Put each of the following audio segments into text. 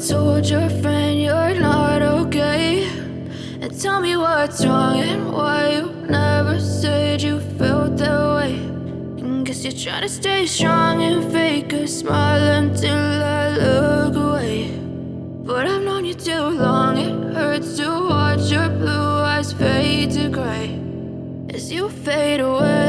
told your friend you're not okay, and tell me what's wrong and why you never said you felt that way. And guess you're trying to stay strong and fake a smile until I look away. But I've known you too long, it hurts to watch your blue eyes fade to gray as you fade away.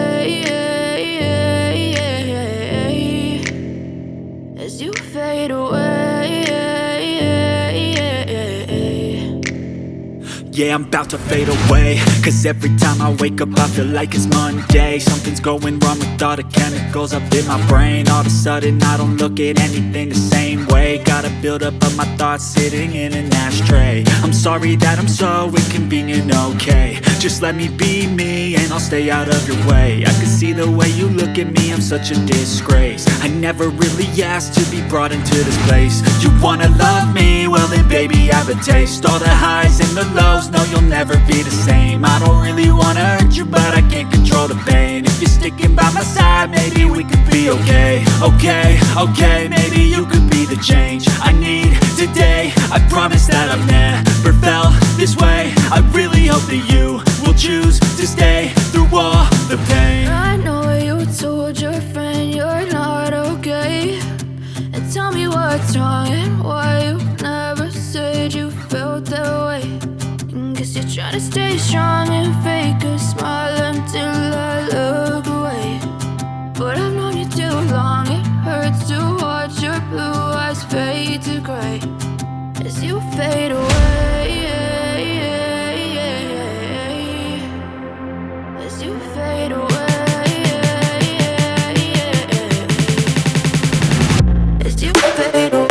Yeah, I'm about to fade away, cause every time I wake up I feel like it's Monday. Something's going wrong with all the chemicals up in my brain. All of a sudden I don't look at anything the same way. Got a buildup of my thoughts sitting in an ashtray. I'm sorry that I'm so inconvenient, okay. Just let me be me and I'll stay out of your way. I can see the way you look at me, I'm such a disgrace. I never really asked to be brought into this place. You wanna love me? Well then baby I have a taste. All the highs and the lows, no you'll never be the same. I don't really wanna hurt you but I can't control the pain. If you're sticking by my side maybe we could be okay. Okay, maybe you could be the change I need today. I promise that I've never felt this way. I really hope that you will choose to stay through all the pain. I know you told your friend you're not okay, and tell me what's wrong and why you never said you felt that way. Guess you're trying to stay strong and fake a smile until I look away. But I've known you too long, it hurts to watch your blue eyes fade to grey as you fade away. As you fade away. As you fade away.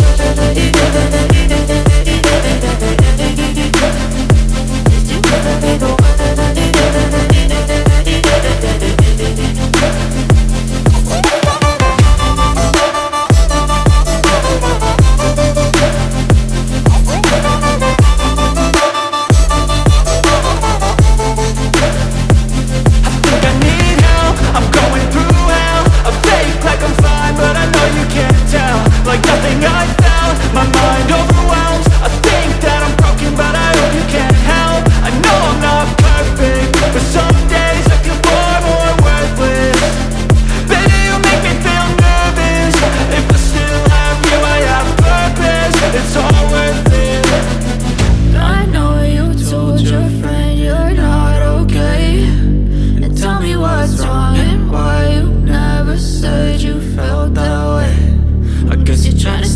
Trying to